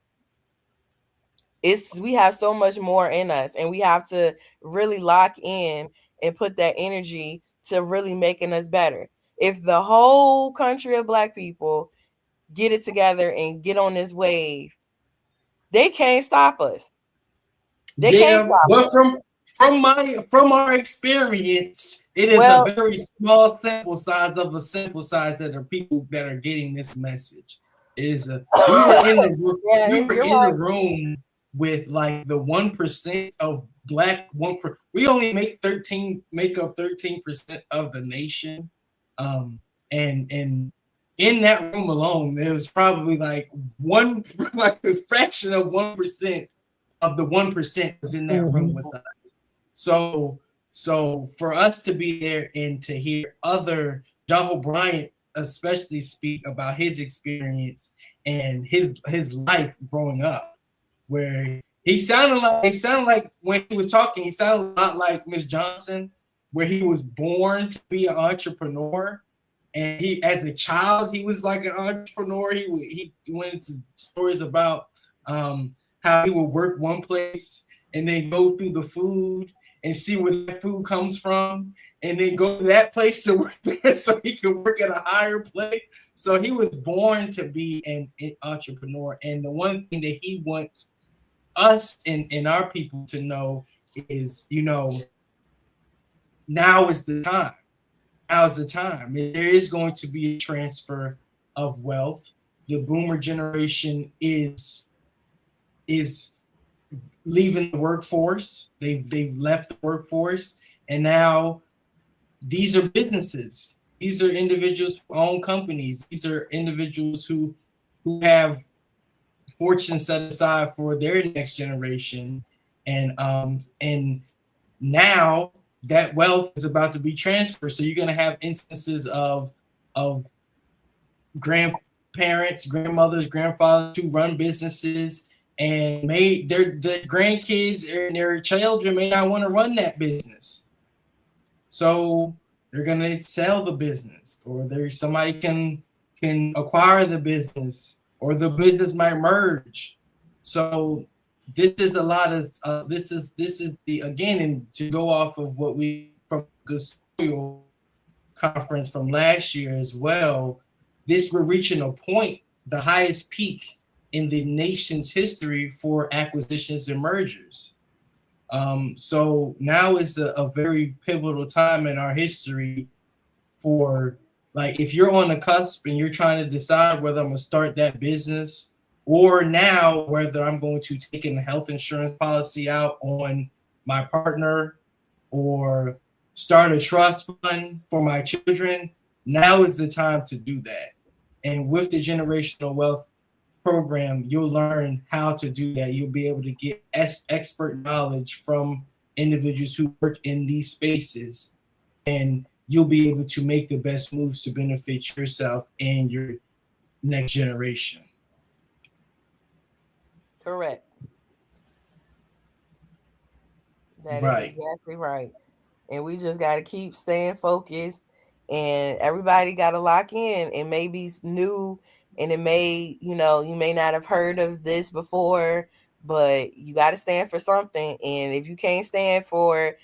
We have so much more in us, and we have to really lock in and put that energy to really making us better. If the whole country of Black people get it together and get on this wave, they can't stop us. But from our experience, it is a very small sample size of a sample size that are people that are getting this message. It is we were in the room with like the 1% of Black we only make up 13% of the nation, and in that room alone, there was probably like a fraction of 1% of the 1% was in that room with us. So for us to be there and to hear other John O'Brien especially speak about his experience and his life growing up, where he sounded like when he was talking, he sounded a lot like Miss Johnson, where he was born to be an entrepreneur. And he, as a child, he was like an entrepreneur. He went into stories about how he would work one place and then go through the food and see where that food comes from, and then go to that place to work there so he could work at a higher place. So he was born to be an entrepreneur. And the one thing that he wants us and our people to know is, now is the time. Now's the time. There is going to be a transfer of wealth. The boomer generation is leaving the workforce. They've left the workforce, and now these are businesses. These are individuals who own companies. These are individuals who have fortune set aside for their next generation, and now that wealth is about to be transferred. So you're going to have instances of grandparents, grandmothers, grandfathers who run businesses, and their grandkids and their children may not want to run that business. So they're going to sell the business, or somebody can acquire the business, or the business might merge. So this is a lot of this is the, again, and to go off of what we from the soil conference from last year as well. We're reaching a point, the highest peak in the nation's history for acquisitions and mergers. So now is a very pivotal time in our history for, like, if you're on the cusp and you're trying to decide whether I'm going to start that business, or now whether I'm going to take a health insurance policy out on my partner, or start a trust fund for my children, now is the time to do that. And with the generational wealth program, you'll learn how to do that. You'll be able to get expert knowledge from individuals who work in these spaces, and you'll be able to make the best moves to benefit yourself and your next generation. Correct. That Right. is exactly right. And we just got to keep staying focused, and everybody got to lock in. It may be new, and it may, you may not have heard of this before, but you got to stand for something. And if you can't stand for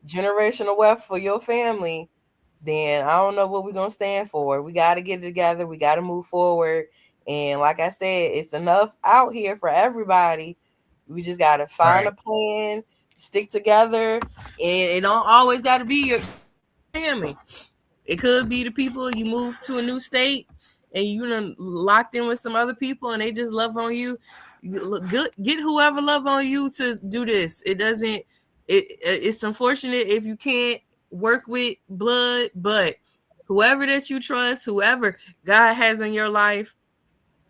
generational wealth for your family, then I don't know what we're going to stand for. We got to get it together. We got to move forward. And like I said, it's enough out here for everybody. We just got to find a plan, stick together, and it don't always got to be your family. It could be the people you move to a new state and you done locked in with some other people and they just love on you. Get whoever love on you to do this. It's unfortunate if you can't work with blood, but whoever that you trust, whoever God has in your life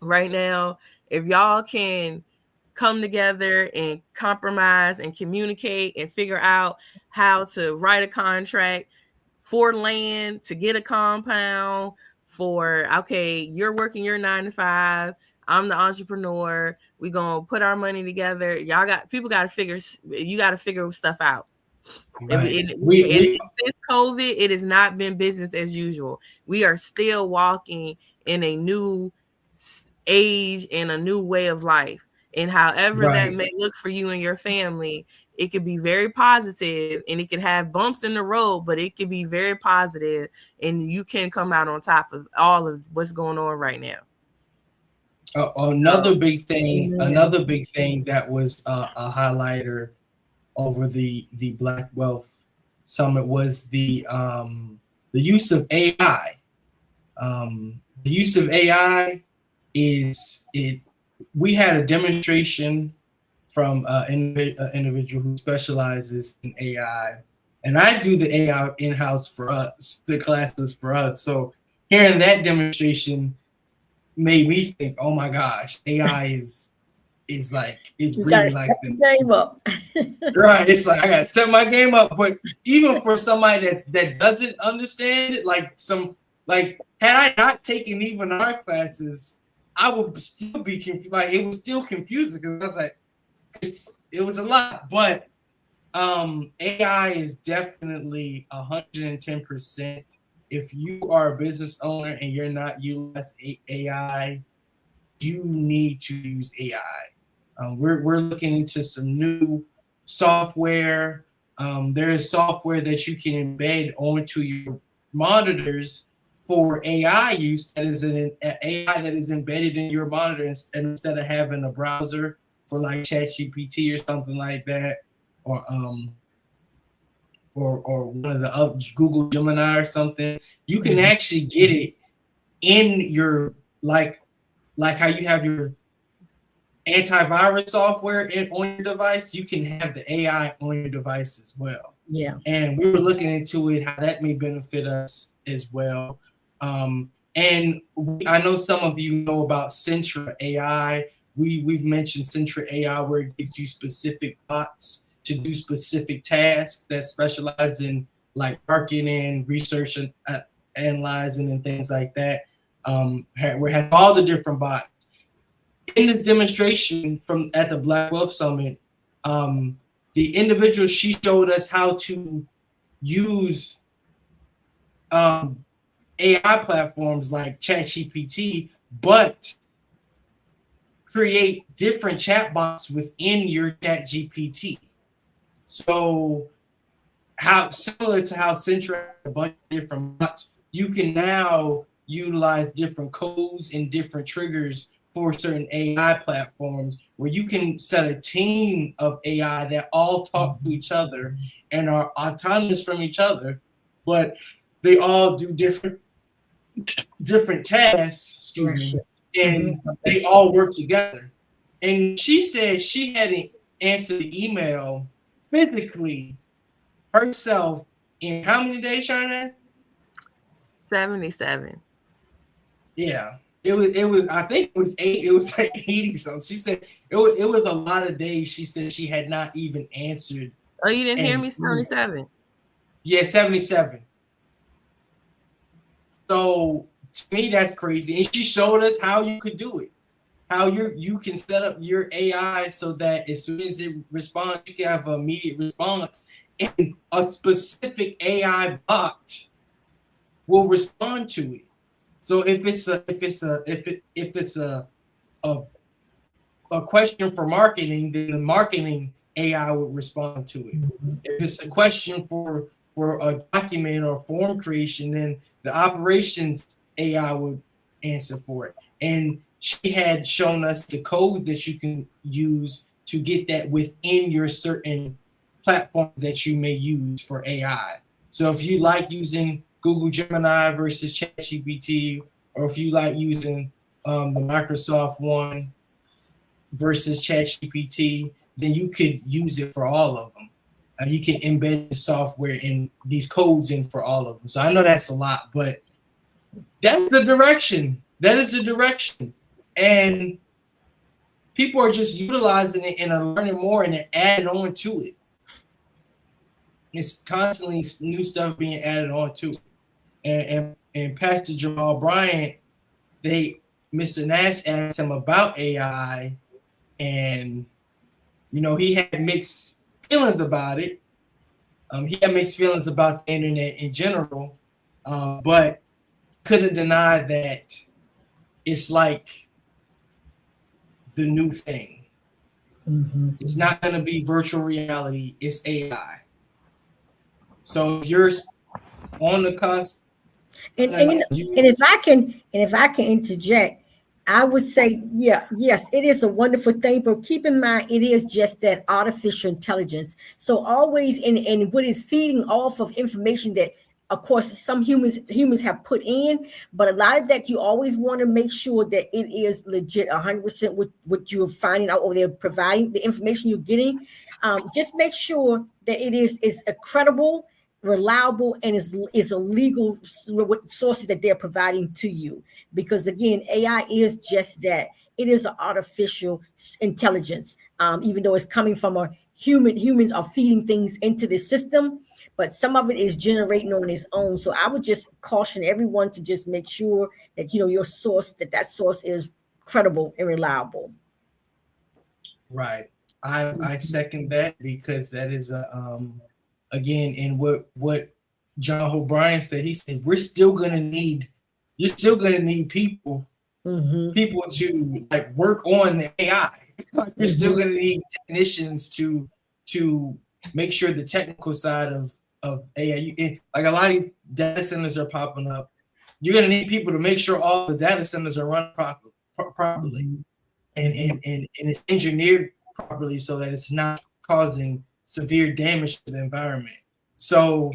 right now, if y'all can come together and compromise and communicate and figure out how to write a contract for land, to get a compound, for, okay, you're working your 9 to 5, I'm the entrepreneur, we gonna put our money together. Y'all got people got to figure, you got to figure stuff out. Right. Since COVID, it has not been business as usual. We are still walking in a new age and a new way of life. And however that may look for you and your family, it could be very positive, and it could have bumps in the road, but it could be very positive, and you can come out on top of all of what's going on right now. Another big thing that was a highlighter over the Black Wealth Summit was the use of AI. The use of AI we had a demonstration from an individual who specializes in AI, and I do the AI in-house for us, the classes for us. So hearing that demonstration made me think, oh my gosh, AI is like, it's you really like the game up. Right. It's like I gotta step my game up. But even for somebody that doesn't understand it, had I not taken even our classes, I would still be confused. Like, it was still confusing because I was like, it was a lot. But AI is definitely 110%. If you are a business owner and you're not utilizing AI, you need to use AI. We're looking into some new software. There is software that you can embed onto your monitors for AI use, that is an AI that is embedded in your monitor, instead of having a browser for like ChatGPT or something like that, or one of the other, Google Gemini or something. You can actually get it in your, like how you have your antivirus software on your device, you can have the AI on your device as well. Yeah. And we were looking into it, how that may benefit us as well. And I know some of you know about Centra AI. We've mentioned Centra AI, where it gives you specific bots to do specific tasks that specialize in like marketing, research, and analyzing and things like that. We have all the different bots. In this demonstration at the Black Wealth Summit, the individual, she showed us how to use AI platforms like ChatGPT, but create different chatbots within your ChatGPT. So, how similar to how Centra has a bunch of different bots, you can now utilize different codes and different triggers for certain AI platforms, where you can set a team of AI that all talk to each other and are autonomous from each other, but they all do different tasks, and they all work together. And she said she hadn't answered the email physically herself in how many days, Sharna? 77. Yeah. It was I think it was 8. It was like 80 something. She said it was a lot of days. She said she had not even answered. Oh, you didn't hear me? 77. Yeah, 77. So to me, that's crazy. And she showed us how you could do it. How you can set up your AI so that as soon as it responds, you can have an immediate response, and a specific AI bot will respond to it. So if it's a question for marketing, then the marketing AI would respond to it. If it's a question for a document or form creation, then the operations AI would answer for it. And she had shown us the code that you can use to get that within your certain platforms that you may use for AI. So if you like using Google Gemini versus ChatGPT, or if you like using the Microsoft one versus ChatGPT, then you could use it for all of them. You can embed the software in these codes in for all of them. So I know that's a lot, but That's the direction. That is the direction. And people are just utilizing it and are learning more and adding on to it. It's constantly new stuff being added on to it. And Pastor Jamal Bryant, Mr. Nash asked him about AI, and he had mixed feelings about it. He had mixed feelings about the internet in general, but couldn't deny that it's like the new thing. Mm-hmm. It's not going to be virtual reality. It's AI. So if you're on the cusp, and if I can interject, I would say, yes, it is a wonderful thing, but keep in mind, it is just that artificial intelligence. So always, and what is feeding off of information that, of course, some humans have put in, but a lot of that you always want to make sure that it is legit, 100% what you're finding out, or they're providing the information you're getting. Just make sure that it is a credible, reliable, and is a legal sources that they're providing to you. Because again, AI is just that. It is an artificial intelligence, even though it's coming from a human. Humans are feeding things into the system, but some of it is generating on its own. So I would just caution everyone to just make sure that your source, that source is credible and reliable. Right. I second that, because that is again, and what John O'Brien said, he said, you're still gonna need people, people to like work on the AI. You're still gonna need technicians to make sure the technical side of AI, like a lot of these data centers are popping up. You're gonna need people to make sure all the data centers are run properly, and it's engineered properly so that it's not causing severe damage to the environment. So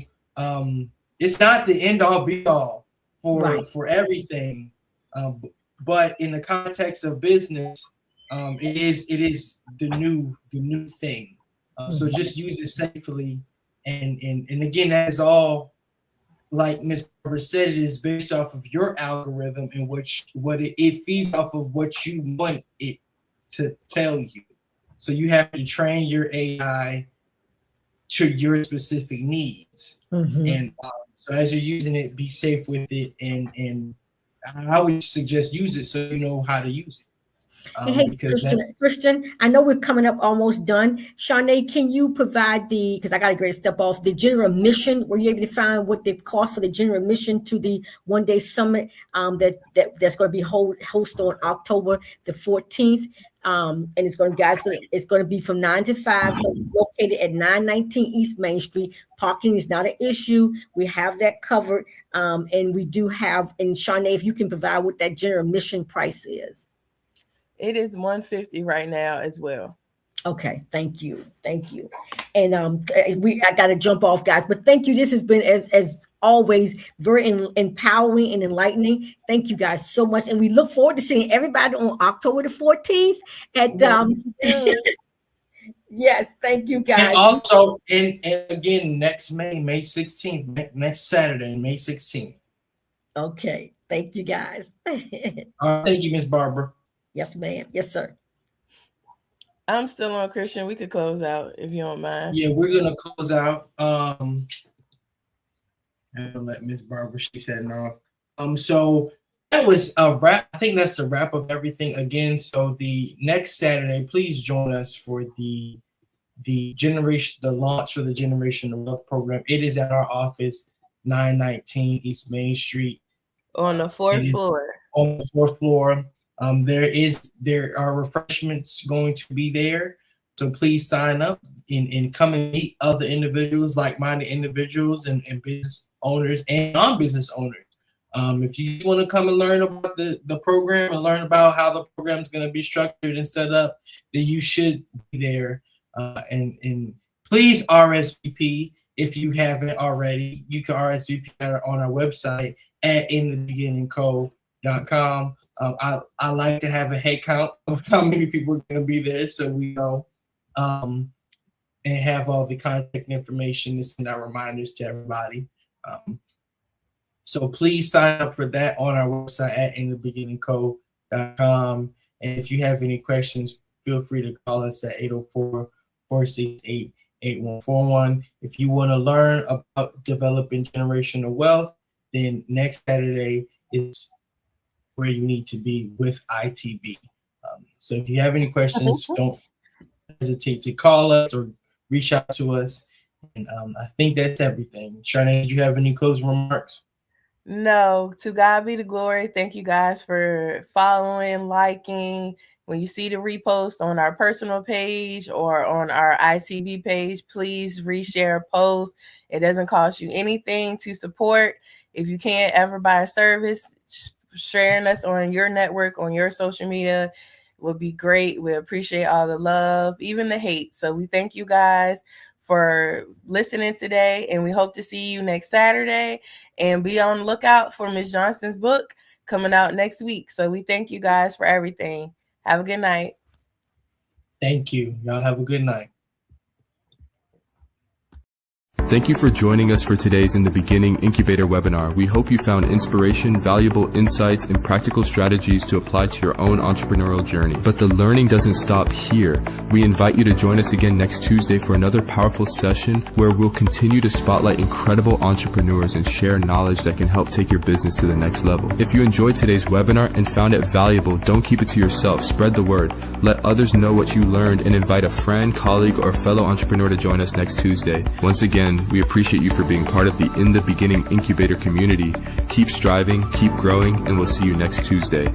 it's not the end all be all for everything, but in the context of business, it is the new thing. So just use it safely, and again, that is all, like Ms. Barbara said, it is based off of your algorithm, and what it feeds off of what you want it to tell you. So you have to train your AI to your specific needs. And so as you're using it, be safe with it, and I would suggest use it so you know how to use it. Hey, Christian, I know we're coming up almost done. Shanae, can you provide because I got a great step off, the general mission? Were you able to find what the cost for the general mission to the one-day summit that's going to be hosted on October the 14th? And it's going to be from 9 to 5. It's going to be located at 919 East Main Street. Parking is not an issue. We have that covered. And we do have, and Shanae, if you can provide what that general mission price is. It is $150 right now as well. Okay, thank you. And I got to jump off, guys, but thank you. This has been, as always, very empowering and enlightening. Thank you guys so much, and we look forward to seeing everybody on October the 14th at yes, thank you guys. And also, and again, next May 16th, next Saturday, May 16th. Okay, thank you guys. Thank you, Ms. Barbara. Yes, ma'am. Yes, sir. I'm still on, Christian. We could close out if you don't mind. Yeah, we're gonna close out. And let Ms. Barbara, she's heading off. So that was a wrap. I think that's a wrap of everything again. So the next Saturday, please join us for the launch for the Generation of Wealth program. It is at our office, 919 East Main Street. On the fourth floor. On the fourth floor. There are refreshments going to be there, so please sign up and come and meet other individuals, like-minded individuals, and business owners and non-business owners. If you want to come and learn about the program and learn about how the program is going to be structured and set up, then you should be there. And please RSVP if you haven't already. You can RSVP on our website at inthebeginningco.com. I like to have a head count of how many people are going to be there, so we know, and have all the contact information to send out reminders to everybody. So please sign up for that on our website at inthebeginningco.com. And if you have any questions, feel free to call us at 804-468-8141. If you want to learn about developing generational wealth, then next Saturday is where you need to be with ITB. So if you have any questions, don't hesitate to call us or reach out to us. And I think that's everything. Charnay, did you have any closing remarks? No, to God be the glory. Thank you guys for following, liking. When you see the repost on our personal page or on our ITB page, please reshare a post. It doesn't cost you anything to support. If you can't ever buy a service, sharing us on your network, on your social media would be great. We appreciate all the love, even the hate. So we thank you guys for listening today, and we hope to see you next Saturday. And be on the lookout for Ms. Johnson's book coming out next week. So we thank you guys for everything. Have a good night. Thank you. Y'all have a good night. Thank you for joining us for today's In the Beginning Incubator webinar. We hope you found inspiration, valuable insights, and practical strategies to apply to your own entrepreneurial journey. But the learning doesn't stop here. We invite you to join us again next Tuesday for another powerful session where we'll continue to spotlight incredible entrepreneurs and share knowledge that can help take your business to the next level. If you enjoyed today's webinar and found it valuable, don't keep it to yourself. Spread the word. Let others know what you learned and invite a friend, colleague, or fellow entrepreneur to join us next Tuesday. Once again, we appreciate you for being part of the In the Beginning Incubator community. Keep striving, keep growing, and we'll see you next Tuesday.